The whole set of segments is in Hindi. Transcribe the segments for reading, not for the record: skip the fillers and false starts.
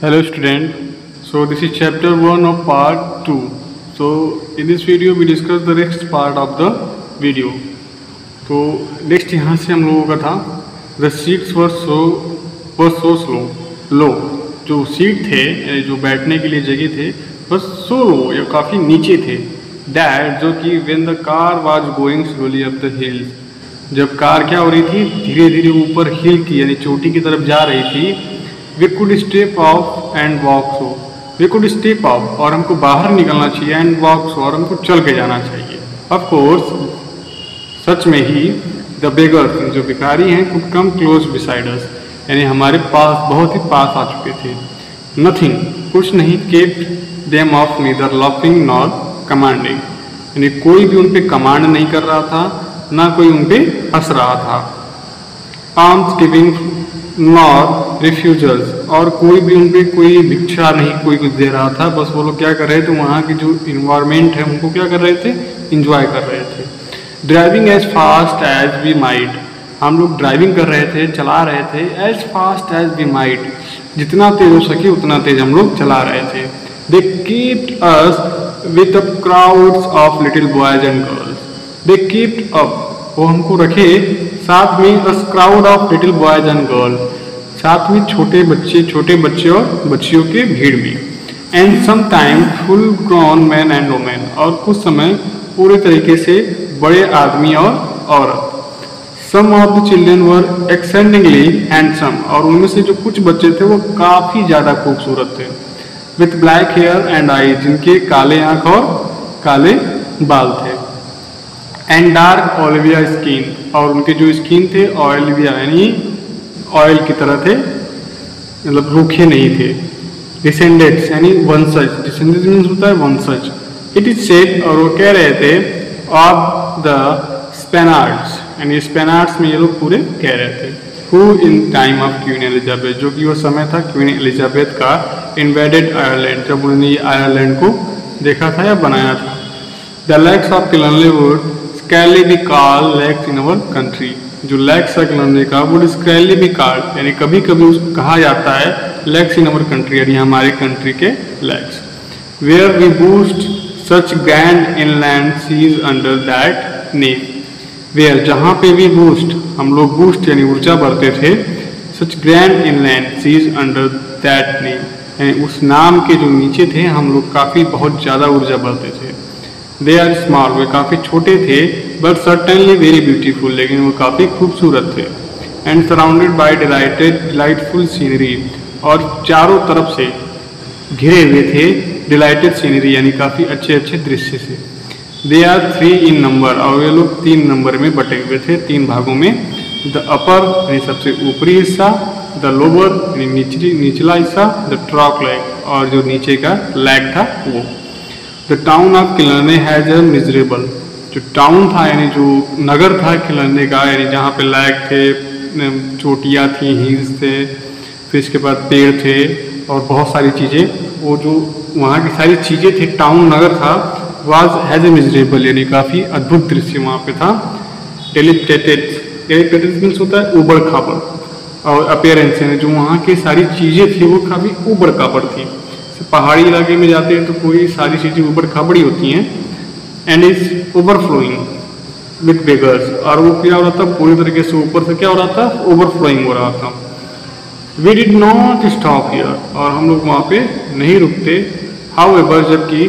Hello student, so this is chapter 1 of part 2. So in this video we discuss the next part of the video. तो नेक्स्ट यहाँ से हम लोगों का था the seats were so low. जो सीट थे, जो बैठने के लिए जगह थे, बस so low या काफ़ी नीचे थे. That जो कि when the car was going slowly up the hills, जब कार क्या हो रही थी, धीरे धीरे ऊपर हिल की यानी चोटी की तरफ जा रही थी. We could step off and walk so. We could step off और हमको बाहर निकलना चाहिए and walk so और हमको चल के जाना चाहिए. Of course, सच में ही the beggars जो भिखारी हैं could come close beside us, यानी हमारे पास बहुत ही पास आ चुके थे. Nothing कुछ नहीं kept them off neither laughing nor commanding, यानी कोई भी उन पे कमांड नहीं कर रहा था, ना कोई उन पे हंस रहा था. Alms giving नॉर रिफ्यूजल्स और कोई भी उन पर कोई भिक्षा नहीं कोई कुछ दे रहा था. बस वो लोग क्या कर रहे थे, वहाँ की जो इन्वायरमेंट है उनको क्या कर रहे थे, इंजॉय कर रहे थे. Driving as fast as we might, हम लोग ड्राइविंग कर रहे थे, चला रहे थे. As fast as we might, जितना तेज हो सके उतना तेज हम लोग चला रहे थे. They kept us with a crowds of little boys and girls. They kept up, वो हमको रखे साथ में a crowd of little boys and girl, साथ में छोटे बच्चे और बच्चियों के भीड़ में. And sometime full grown man and women, और कुछ समय पूरे तरीके से बड़े आदमी और औरत. Some of the children were exceedingly handsome, और उनमें से जो कुछ बच्चे थे वो काफ़ी ज़्यादा खूबसूरत थे. With black hair and eyes, जिनके काले आँख और काले बाल थे. एंड डार्क ओलिविया स्किन, और उनके जो स्किन थे ओलिविया यानी ऑयल की तरह थे, मतलब रूखे नहीं थे. डिसेंडेंट्स यानी वंशज, डिसेंडेंट्स मीन्स होता है वंशज. इट इज सेड, और वो कह रहे थे ऑफ द स्पेनार्ड्स, यानी स्पेनार्ड्स में ये लोग पूरे कह रहे थे. Who in time of queen Elizabeth, जो कि वो समय था क्वीन एलिजाबेथ का, इन्वेडेड आयरलैंड, जब उन्होंने ये आयरलैंड को देखा था या बनाया था. The lakes of Killarney would scarcely be called lakes in our country, जो लेक्स है किलनली का वुड स्कैली बी कॉल्ड, यानी कभी कभी उसको कहा जाता है लेक्स इन अवर कंट्री, यानी हमारे कंट्री के lakes. Where we boost such grand inland seas under that name. Where जहाँ पे भी बूस्ट, हम लोग बूस्ट यानी ऊर्जा भरते थे. Such grand inland seas under that name, यानी उस नाम के जो नीचे थे हम लोग काफ़ी बहुत ज़्यादा ऊर्जा भरते थे. दे आर स्मॉल, वे काफ़ी छोटे थे. बट सर्टेनली वेरी ब्यूटीफुल, लेकिन वो काफ़ी खूबसूरत थे. And surrounded by delightful scenery, और चारों तरफ से घिरे हुए थे डिलाइटेड सीनरी यानी काफ़ी अच्छे अच्छे दृश्य से. दे आर 3 इन नंबर, और वे लोग 3 नंबर में बटे हुए थे, 3 भागों में. द अपर यानी सबसे ऊपरी हिस्सा, द लोअर यानी निचला हिस्सा, द ट्रॉक लैग, और जो नीचे का लैग था वो. The town of Killarney has a miserable, जो टाउन था यानी जो नगर था किलरने का, यानी जहाँ पे लैग थे, चोटियाँ थी, हिल्स थे, फिर इसके बाद पेड़ थे और बहुत सारी चीज़ें, वो जो वहाँ की सारी चीज़ें थी, टाउन नगर था, वाज हैज ए मिजरेबल, यानी काफ़ी अद्भुत दृश्य वहाँ पे था. डेलिकेटेड मीन्स होता है उबड़ खाबड़, और अपेयरेंस यानी जो वहाँ की सारी चीज़ें थी वो काफ़ी उबड़ खाबड़ थी. पहाड़ी इलाके में जाते हैं तो कोई सारी चीज़ें ऊबड़ खाबड़ी होती हैं. And is overflowing with beggars, और वो क्या हो रहा था, पूरी तरीके से ऊपर से क्या हो रहा था, ओवरफ्लोइंग हो रहा था. We did not stop here, और हम लोग वहाँ पे नहीं रुकते. हाउ एवर, जबकि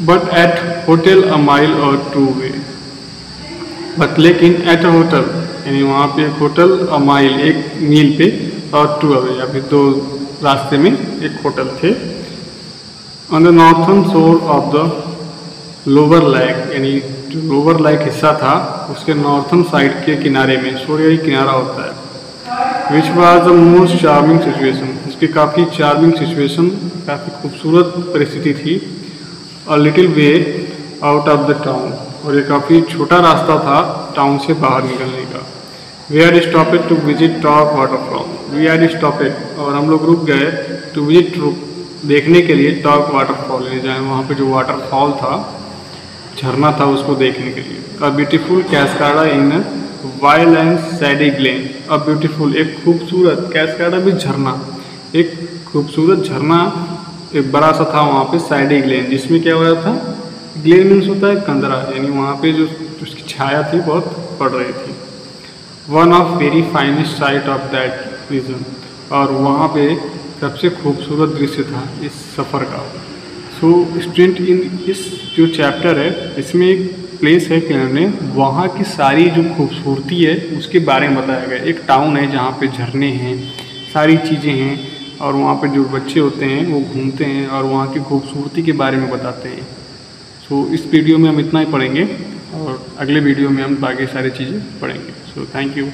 but at hotel a mile और 2 वे, बट लेकिन एट अ होटल यानी वहाँ पे एक होटल, अ माइल 1 मील पे, और 2 अवे या फिर 2 रास्ते में एक होटल थे. ऑन द नॉर्थन शोर ऑफ द लोअर लैक, यानी जो लोअर लैक हिस्सा था उसके नॉर्थन साइड के किनारे में, शोर यही किनारा होता है. Which was the most charming situation, इसकी काफ़ी चार्मिंग सिचुएशन, काफ़ी खूबसूरत परिस्थिति थी. A little way out of the town, और ये काफ़ी छोटा रास्ता था टाउन से बाहर निकलने का. We are stopped to visit top waterfall, we are stopped, और हम लोग रुक गए, टू विजिट देखने के लिए टॉप वाटरफॉल, ले जाए वहाँ पे जो वाटरफॉल था, झरना था, उसको देखने के लिए. A beautiful cascade in wild and shady glen, a beautiful एक खूबसूरत कैस्काडा भी झरना एक खूबसूरत झरना एक बड़ा सा था वहाँ पे साइड ग्लेन, जिसमें क्या हो रहा था, ग्लेन मीन्स होता है कंदरा, यानी वहाँ पे जो उसकी छाया थी बहुत पड़ रही थी। One of very finest site of that region, और वहाँ पे सबसे खूबसूरत दृश्य था इस सफ़र का। सो स्टूडेंट इन इस जो चैप्टर है इसमें एक प्लेस है क्लियरने, वहाँ की सारी जो खूबसूरती है उसके बारे में बताया गया। एक टाउन है जहाँ पे झरने हैं, सारी चीज़ें हैं, और वहाँ पे जो बच्चे होते हैं वो घूमते हैं और वहाँ की खूबसूरती के बारे में बताते हैं। सो इस वीडियो में हम इतना ही पढ़ेंगे और अगले वीडियो में हम बाकी सारी चीज़ें पढ़ेंगे। So thank you.